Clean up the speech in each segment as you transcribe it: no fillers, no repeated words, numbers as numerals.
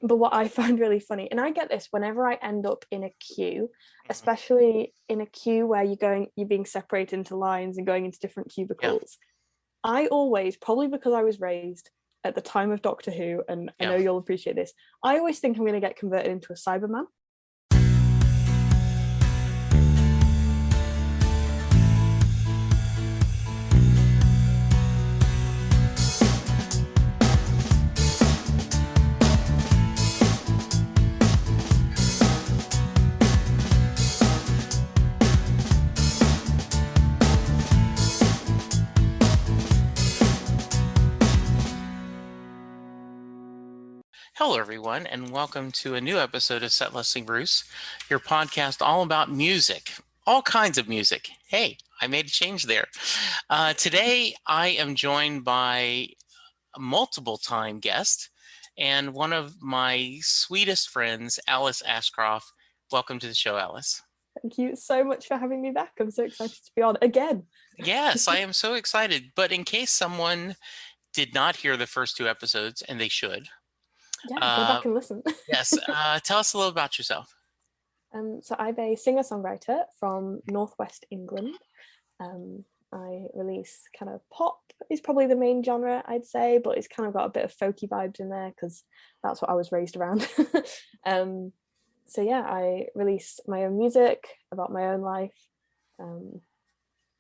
But what I find really funny, and I get this whenever I end up in a queue, especially in a queue where you're being separated into lines and going into different Yeah, cubicles. I always, probably because I was raised at the time of Doctor Who, and I yeah. know you'll appreciate this, I always think I'm going to get converted into a Cyberman. Hello, everyone, and welcome to a new episode of Set Listing Bruce, your podcast all about music, all kinds of music. Hey, I made a change there. Today, I am joined by a multiple time guest and one of my sweetest friends, Alice Ashcroft. Welcome to the show, Alice. Thank you so much for having me back. I'm so excited to be on again. Yes, I am so excited. But in case someone did not hear the first two episodes, and they should, Yeah, go uh, back and listen. yes, tell us a little about yourself. So I'm a singer-songwriter from Northwest England. Um, I release kind of pop is probably the main genre, I'd say, but it's kind of got a bit of folky vibes in there because that's what I was raised around. um, so yeah, I release my own music about my own life. Um,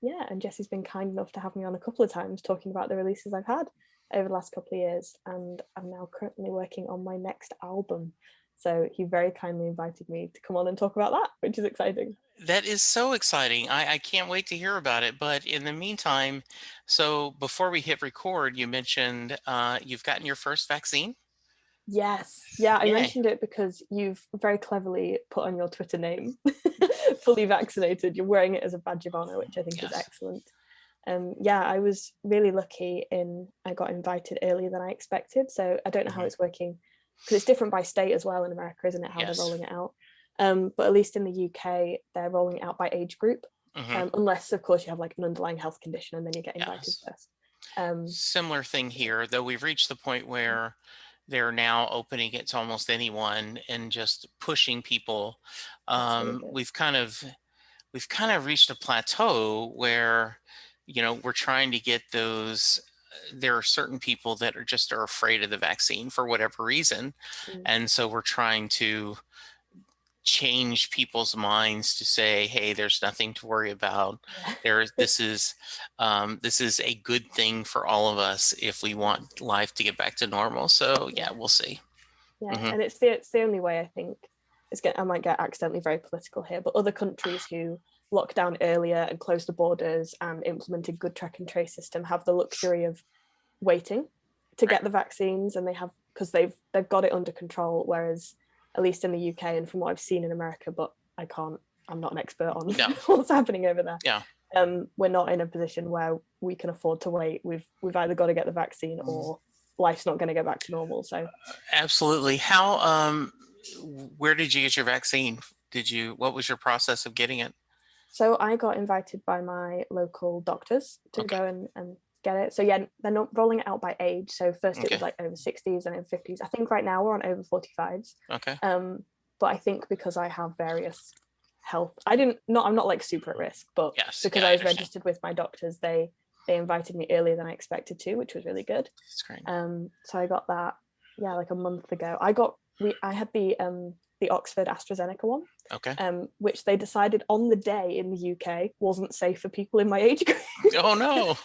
yeah, and Jesse's been kind enough to have me on a couple of times talking about the releases I've had over the last couple of years, and I'm now currently working on my next album. So he very kindly invited me to come on and talk about that, which is exciting. That is so exciting. I can't wait to hear about it. But in the meantime, so before we hit record, you mentioned you've gotten your first vaccine. Yes, yeah, I Yay. mentioned it because you've very cleverly put on your Twitter name, fully vaccinated. You're wearing it as a badge of honor, which I think is Yes. excellent. Yeah, I was really lucky in I got invited earlier than I expected. So I don't know how Hmm. it's working because it's different by state as well in America, isn't it? How they're Yes. rolling it out. But at least in the UK, they're rolling it out by age group, Hmm. unless of course you have like an underlying health condition and then you get invited Yes. first. Um, Similar thing here, though we've reached the point where they're now opening it to almost anyone and just pushing people. that's really Um, good. we've kind of we've kind of reached a plateau where, we're trying to get those. There are certain people that are afraid of the vaccine for whatever reason, Mm. and so we're trying to change people's minds to say, hey, there's nothing to worry about. Yeah. This is a good thing for all of us if we want life to get back to normal. So yeah, Yeah. we'll see. Yeah, Hmm. and it's the only way I think I might get accidentally very political here, but other countries who locked down earlier and closed the borders and implemented good track and trace system have the luxury of waiting to Right. get the vaccines, and they have because they've got it under control, whereas at least in the UK and from what I've seen in America, but I'm not an expert on No. what's happening over there. Yeah. We're not in a position where we can afford to wait. We've either got to get the vaccine or life's not going to go back to normal. So Absolutely. Where did you get your vaccine? What was your process of getting it? So I got invited by my local doctors to Okay. go and get it. So yeah, they're not rolling it out by age. So first it was Okay. like over 60s and over 50s. I think right now we're on over 45s. Okay. But I think because I have various health, I'm not like super at risk, but Yes. because Yeah, I I was understand. registered with my doctors, they invited me earlier than I expected to, which was really good. That's great. So I got that, yeah, like a month ago. I had the Oxford AstraZeneca one, Okay. which they decided on the day in the UK wasn't safe for people in my age group. Oh no.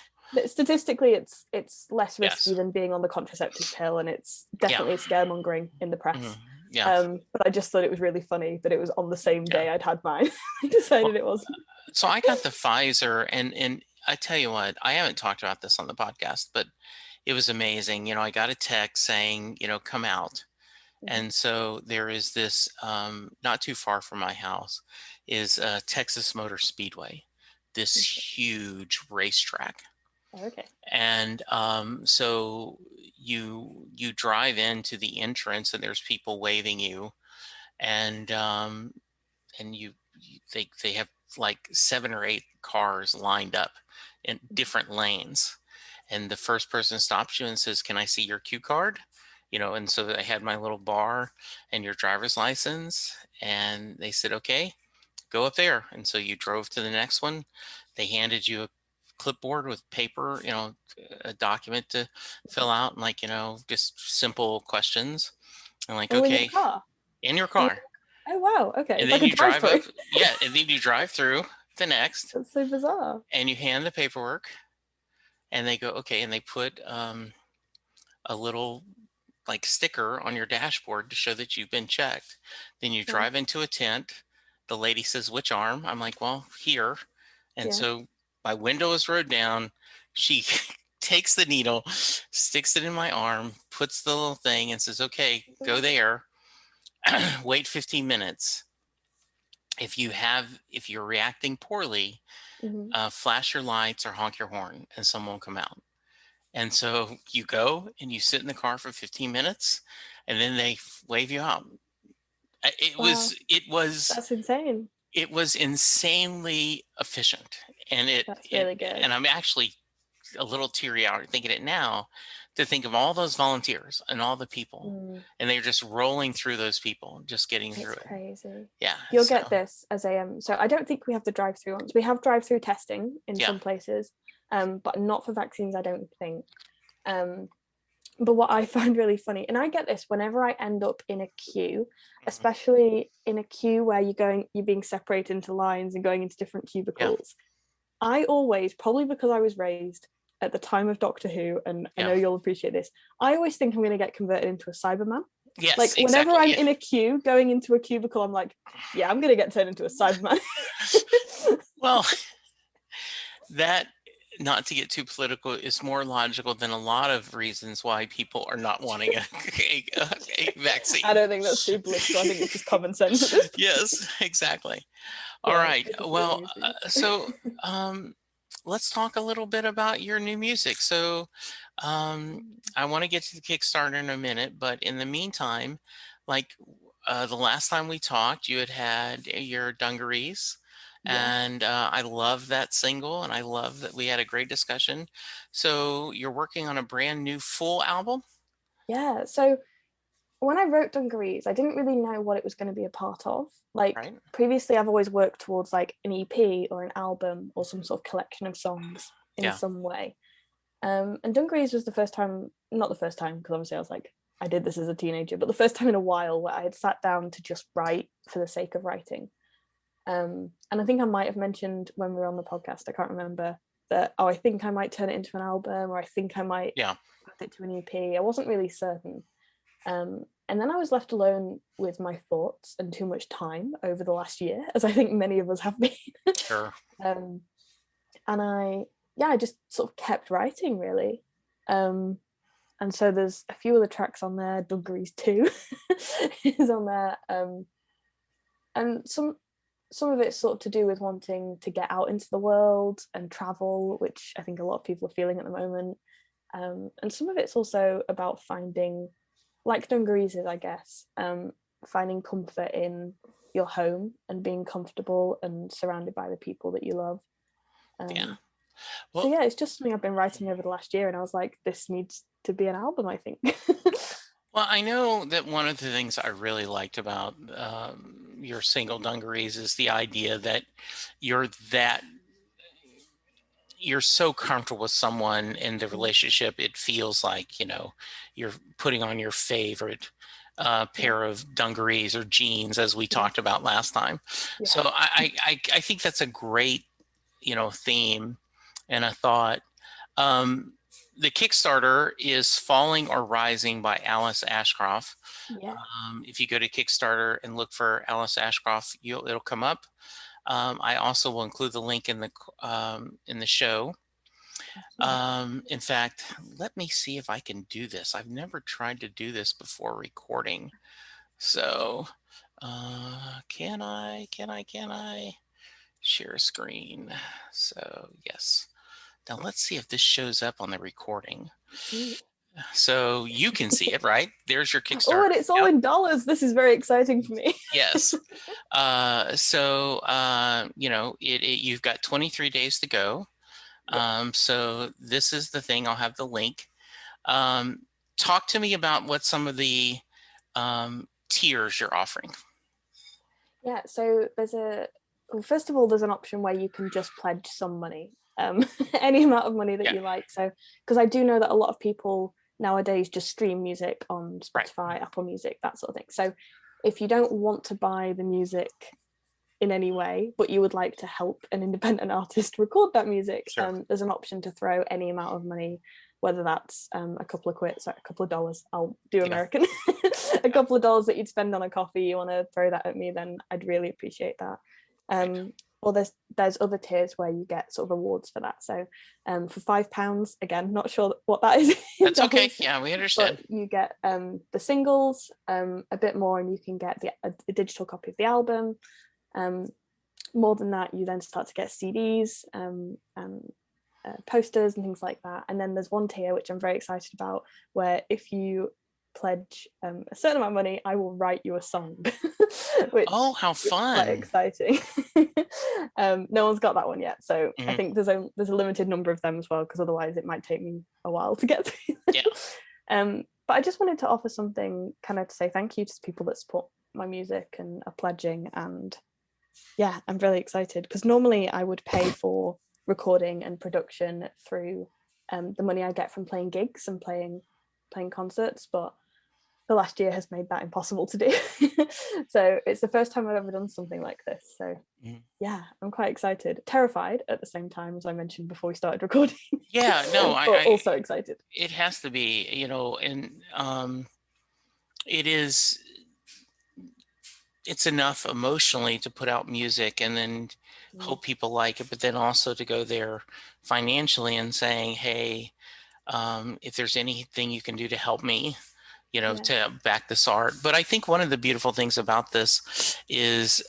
Statistically, it's less risky Yes. than being on the contraceptive pill, and it's Yeah. definitely scaremongering in the Mhm. press. Yeah. But I just thought it was really funny that it was on the same Yeah. day I'd had mine. I Well, decided it was. so I got the Pfizer, and I tell you what, I haven't talked about this on the podcast, but it was amazing. I got a text saying, come out. And so there is this, not too far from my house, is Texas Motor Speedway, this huge racetrack. Okay. And so you drive into the entrance, and there's people waving you, and they have like 7 or 8 cars lined up in different lanes, and the first person stops you and says, "Can I see your cue card?" and so I had my little bar and your driver's license, and they said, okay, go up there. And so you drove to the next one. They handed you a clipboard with paper, a document to fill out, and just simple questions. And like, Oh, in your okay, car. in your In your, car. oh wow, okay, And it's then like a you drive drive-through. up. Yeah. And then you drive through the next, That's so bizarre. and you hand the paperwork, and they go, okay. And they put a little like sticker on your dashboard to show that you've been checked. Then you Yeah, drive into a tent. The lady says, which arm? I'm like, well, here. And yeah. so my window is rolled down. She takes the needle, sticks it in my arm, puts the little thing, and says, okay, go there. Wait 15 minutes. If you're reacting poorly, Mm-hmm. flash your lights or honk your horn, and someone will come out. And so you go and you sit in the car for 15 minutes, and then they wave you out. It Wow, was it was that's insane. it was insanely efficient, and That's really good. and I'm actually a little teary eyed thinking it now, to think of all those volunteers and all the people, Mm, and they're just rolling through those people, just getting through it's it. crazy. Yeah. You'll So get this as a so I don't think we have the drive-through ones. We have drive-through testing in yeah, some places, but not for vaccines, I don't think. Um, but what I find really funny, and I get this whenever I end up in a queue, mhm, especially in a queue where you're being separated into lines and going into different yeah, cubicles. I always, probably because I was raised at the time of Doctor Who, and I yeah. know you'll appreciate this, I always think I'm going to get converted into a Cyberman. Yes, Like whenever exactly. I'm Yeah. in a queue going into a cubicle, I'm like, yeah, I'm going to get turned into a Cyberman. Well, that, not to get too political, is more logical than a lot of reasons why people are not wanting a I vaccine. don't think that's too political. I think it's just common sense at this point. Yes, exactly. All Yeah, right. it just really Well, amused me. so um, let's talk a little bit about your new music. So I want to get to the Kickstarter in a minute, but in the meantime, like the last time we talked, you had your dungarees. Yeah. And I love that single, and I love that we had a great discussion. So you're working on a brand new full album, Yeah. So when I wrote Dungarees, I didn't really know what it was going to be a part of. Like right? previously, I've always worked towards like an EP or an album or some sort of collection of songs in Yeah, some way. And Dungarees was the first time, not the first time, because obviously I was like, I did this as a teenager, but the first time in a while where I had sat down to just write for the sake of writing. And I think I might have mentioned when we were on the podcast, I can't remember, that, oh, I think I might turn it into an album, or I think I might yeah, add it to an EP. I wasn't really certain. And then I was left alone with my thoughts and too much time over the last year, as I think many of us have been. sure. um, and I just sort of kept writing really. And so there's a few other tracks on there. Dungarees 2 is on there. And some of it's sort of to do with wanting to get out into the world and travel, which I think a lot of people are feeling at the moment. And some of it's also about finding, like Dungarees is, I guess, finding comfort in your home and being comfortable and surrounded by the people that you love. Yeah. So Well, yeah, it's just something I've been writing over the last year, and I was like, this needs to be an album, I think. Well, I know that one of the things I really liked about your single dungarees is the idea that you're that you're so comfortable with someone in the relationship, it feels like, you're putting on your favorite Yeah, pair of dungarees or jeans, as we yeah, talked about last time. yeah, So I think that's a great, theme and a thought. Um, the Kickstarter is Falling or Rising by Alice Ashcroft. yeah. If you go to Kickstarter and look for Alice Ashcroft, it'll come up. I also will include the link in the show. Awesome. In fact, let me see if I can do this. I've never tried to do this before recording. So, can I? Can I share a screen? So, yes. Now let's see if this shows up on the recording. Sweet. So you can see it, right? There's your Oh, Kickstarter. and it's all Yep. in dollars. This is very exciting for me. Yes. You've got 23 days to go. Yeah. So this is the thing. I'll have the link. Um, talk to me about what some of the tiers you're offering. Yeah, so well, first of all, there's an option where you can just pledge some money, any amount of money that you like. So, because I do know that a lot of people nowadays just stream music on Spotify, Apple Music, that sort of thing. So if you don't want to buy the music in any way, but you would like to help an independent artist record that music, there's an option to throw any amount of money, whether that's a couple of quid, sorry, a couple of dollars, I'll do American, a couple of dollars that you'd spend on a coffee, you want to throw that at me, then I'd really appreciate that. Or there's other tiers where you get sort of rewards for that. So for £5, again, not sure what that is. That's okay. Yeah, we understand. But you get the singles, a bit more, and you can get a digital copy of the album. More than that, you then start to get CDs and posters and things like that. And then there's one tier which I'm very excited about, where if you pledge a certain amount of money, I will write you a song. Which how fun! Quite exciting. No one's got that one yet, so I think there's a limited number of them as well, because otherwise it might take me a while to get through. But I just wanted to offer something kind of to say thank you to people that support my music and are pledging. And yeah, I'm really excited, because normally I would pay for recording and production through the money I get from playing gigs and playing concerts, but the last year has made that impossible to do. So it's the first time I've ever done something like this. So yeah, I'm quite excited, terrified at the same time, as I mentioned before we started recording. Yeah, no, but also excited. It has to be, and it's enough emotionally to put out music and then hope people like it, but then also to go there financially and saying, hey, if there's anything you can do to help me, to back this art. But I think one of the beautiful things about this is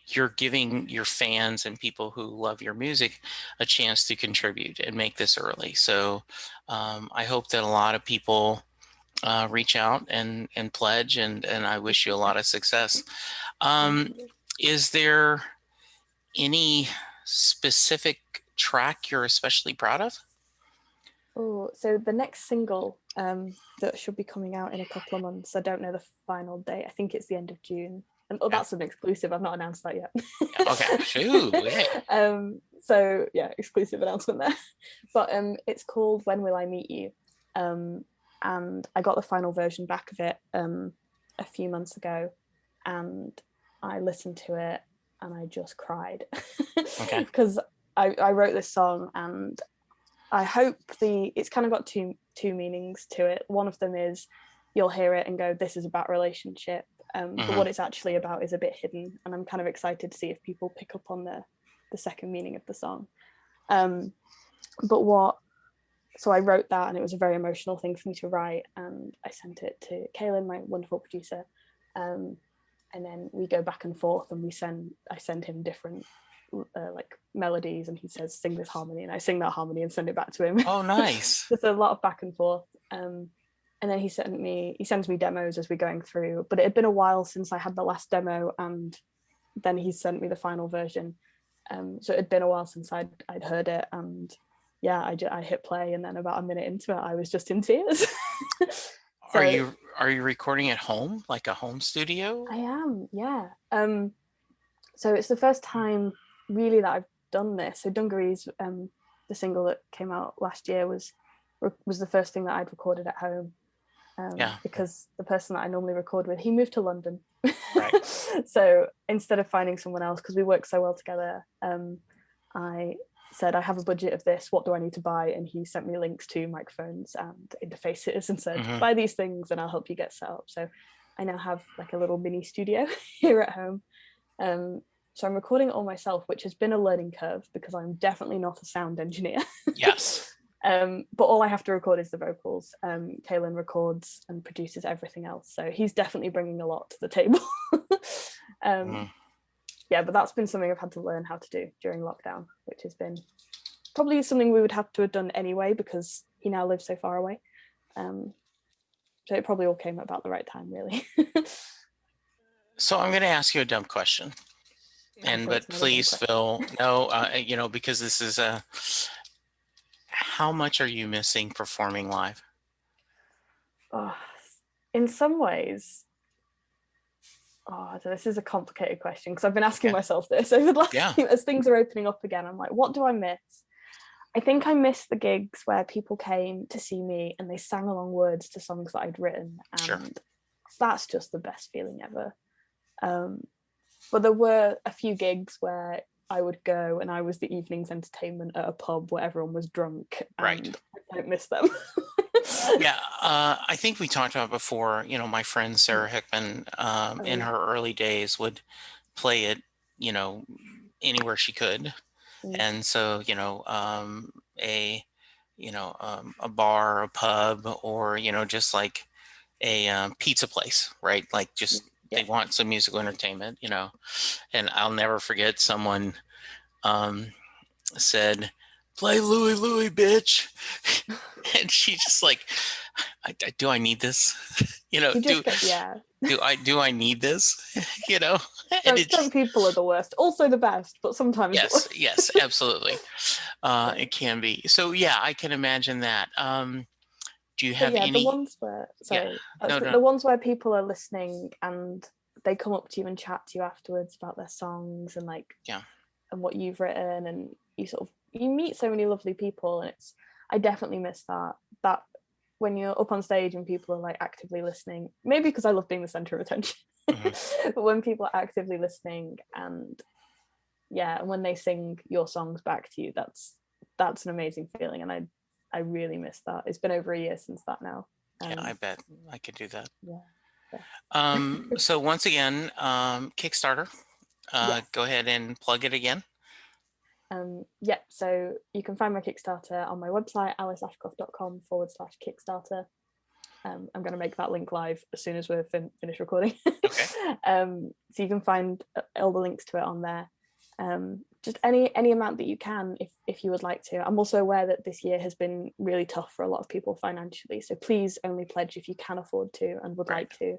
you're giving your fans and people who love your music a chance to contribute and make this early. So I hope that a lot of people reach out and pledge, and I wish you a lot of success. Is there any specific track you're especially proud of? Oh, so the next single that should be coming out in a couple of months, I don't know the final date, I think it's the end of June. And that's an exclusive, I've not announced that yet. Okay, shoot. So yeah, exclusive announcement there. But it's called When Will I Meet You? And I got the final version back of it a few months ago, and I listened to it and I just cried. Because I wrote this song, and I hope it's kind of got two meanings to it. One of them is you'll hear it and go, this is about relationship, but what it's actually about is a bit hidden, and I'm kind of excited to see if people pick up on the second meaning of the song. So I wrote that, and it was a very emotional thing for me to write, and I sent it to Kaylin, my wonderful producer, and then we go back and forth, and I send him different like melodies, and he says sing this harmony, and I sing that harmony and send it back to him. Oh, nice. There's a lot of back and forth, and then he sends me demos as we're going through, but it had been a while since I had the last demo, and then he sent me the final version, so it had been a while since I'd heard it, and yeah, I hit play, and then about a minute into it I was just in tears. So, are you recording at home, like a home studio? I am, yeah. So it's the first time really that I've done this. So Dungarees, the single that came out last year, was the first thing that I'd recorded at home, because the person that I normally record with, he moved to London. Right. So instead of finding someone else, because we work so well together, I said, I have a budget of this, what do I need to buy? And he sent me links to microphones and interfaces and said, buy these things and I'll help you get set up. So I now have like a little mini studio here at home. So I'm recording it all myself, which has been a learning curve because I'm definitely not a sound engineer. Yes. But all I have to record is the vocals. Kaylin records and produces everything else. So he's definitely bringing a lot to the table. Yeah, but that's been something I've had to learn how to do during lockdown, which has been probably something we would have to have done anyway, because he now lives so far away. So it probably all came at about the right time, really. So I'm going to ask you a dumb question. But please, Phil, no, because this is how much are you missing performing live? in some ways, this is a complicated question because I've been asking myself this over the last as things are opening up again. I'm like, what do I miss? I think I miss the gigs where people came to see me and they sang along words to songs that I'd written, and that's just the best feeling ever. But there were a few gigs where I would go and I was the evening's entertainment at a pub where everyone was drunk, and I don't miss them. I think we talked about before, you know, my friend Sarah Hickman in her early days would play it, you know, anywhere she could. And so, you know, a bar, a pub, or, you know, just like a pizza place, right? Like just they want some musical entertainment, you know. And I'll never forget someone said, "Play Louie Louie, bitch." And she just like, do I need this? You know, do I need this? You know, drunk people are the worst, also the best, but sometimes yes, absolutely. It can be. So yeah, I can imagine that. Do you have any? The ones where the ones where people are listening and they come up to you and chat to you afterwards about their songs and like and what you've written, and you meet so many lovely people, and I definitely miss that when you're up on stage and people are like actively listening, maybe because I love being the center of attention. But when people are actively listening and when they sing your songs back to you, that's an amazing feeling, and I really miss that. It's been over a year since that now. I bet I could do that. Yeah. So once again, Kickstarter, go ahead and plug it again. So you can find my Kickstarter on my website, aliceashcroft.com/Kickstarter. I'm going to make that link live as soon as we're finished recording. So you can find all the links to it on there. Just any amount that you can, if you would like to. I'm also aware that this year has been really tough for a lot of people financially, so please only pledge if you can afford to and would like to.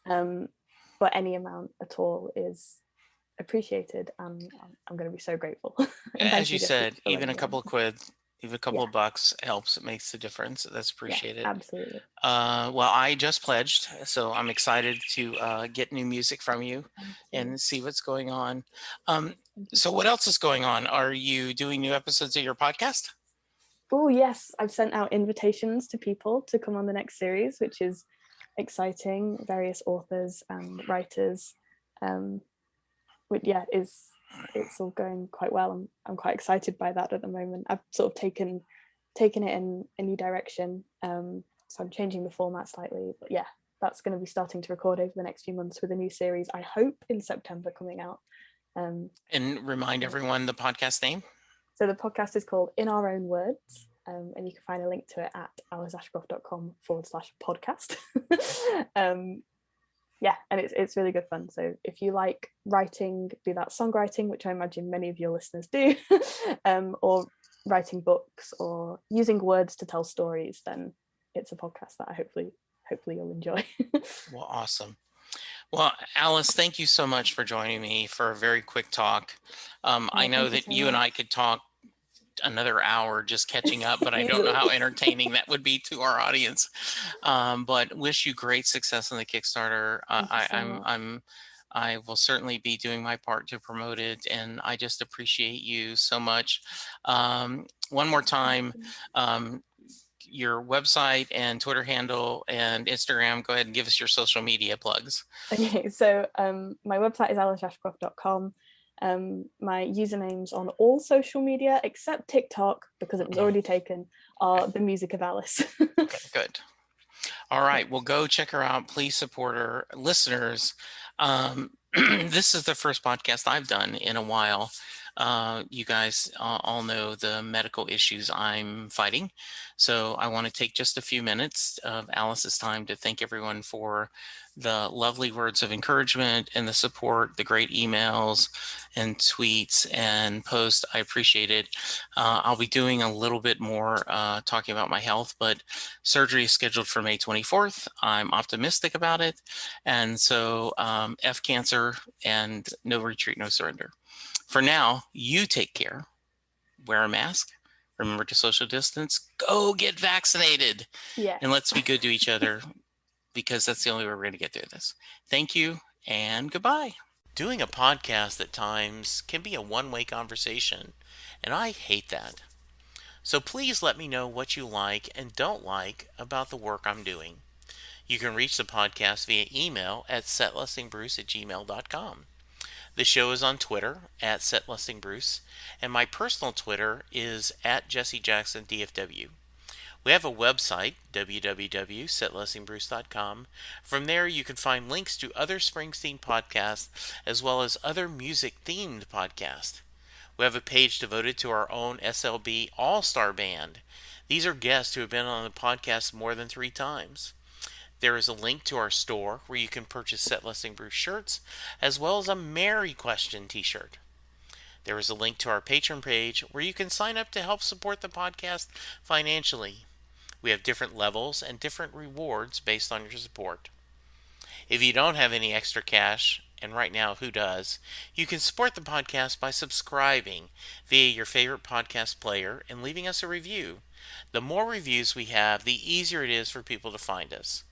But any amount at all is appreciated, and I'm going to be so grateful. As you said, even a couple of quid, even a couple of bucks helps. It makes a difference. That's appreciated. Absolutely. Well, I just pledged, so I'm excited to get new music from you and see what's going on. So what else is going on? Are you doing new episodes of your podcast? Oh yes, I've sent out invitations to people to come on the next series, which is exciting. Various authors and writers. It's all going quite well. I'm quite excited by that at the moment. I've sort of taken it in a new direction. So I'm changing the format slightly, but that's going to be starting to record over the next few months with a new series, I hope in September, coming out. And remind everyone the podcast name. So the podcast is called In Our Own Words, and you can find a link to it at aliceashcroft.com/podcast. And it's really good fun. So if you like writing, be that songwriting, which I imagine many of your listeners do, or writing books or using words to tell stories, then it's a podcast that I hopefully you'll enjoy. Well, awesome. Well, Alice, thank you so much for joining me for a very quick talk. I know that you and I could talk another hour just catching up, but I don't know how entertaining that would be to our audience. But wish you great success on the Kickstarter. I will certainly be doing my part to promote it, and I just appreciate you so much. One more time, your website and Twitter handle and Instagram. Go ahead and give us your social media plugs. Okay, so my website is aliceashcroft.com. My usernames on all social media except TikTok, because it was already taken, are The Music of Alice. Okay, good. All right, well, go check her out. Please support her. Listeners, this is the first podcast I've done in a while. You guys all know the medical issues I'm fighting. So I want to take just a few minutes of Alice's time to thank everyone for the lovely words of encouragement and the support, the great emails and tweets and posts. I appreciate it. I'll be doing a little bit more talking about my health, but surgery is scheduled for May 24th. I'm optimistic about it. And so F cancer and no retreat, no surrender. For now, you take care, wear a mask, Remember to social distance. Go get vaccinated. Yeah. And let's be good to each other because that's the only way we're going to get through this. Thank you and goodbye. Doing a podcast at times can be a one-way conversation, and I hate that. So please let me know what you like and don't like about the work I'm doing. You can reach the podcast via email at setlistingbruce@gmail.com. The show is on Twitter at setlistingbruce, and my personal Twitter is at jessejacksondfw. We have a website, www.setlistingbruce.com. From there, you can find links to other Springsteen podcasts as well as other music-themed podcasts. We have a page devoted to our own SLB All-Star Band. These are guests who have been on the podcast more than 3 times. There is a link to our store where you can purchase Set Listing Bruce shirts as well as a Mary Question t-shirt. There is a link to our Patreon page where you can sign up to help support the podcast financially. We have different levels and different rewards based on your support. If you don't have any extra cash, and right now who does, you can support the podcast by subscribing via your favorite podcast player and leaving us a review. The more reviews we have, the easier it is for people to find us.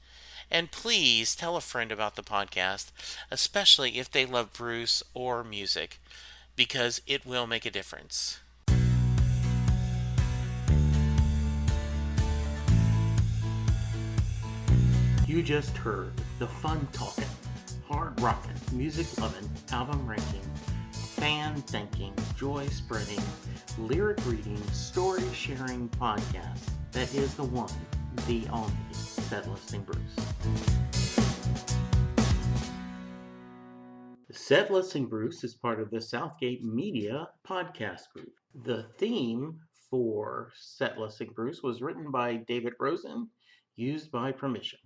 And please tell a friend about the podcast, especially if they love Bruce or music, because it will make a difference. You just heard the fun talking, hard rocking, music loving, album ranking, fan thinking, joy spreading, lyric reading, story sharing podcast that is the one, the only Set Listing Bruce. Set Listing Bruce is part of the Southgate Media podcast group. The theme for Set Listing Bruce was written by David Rosen, used by permission.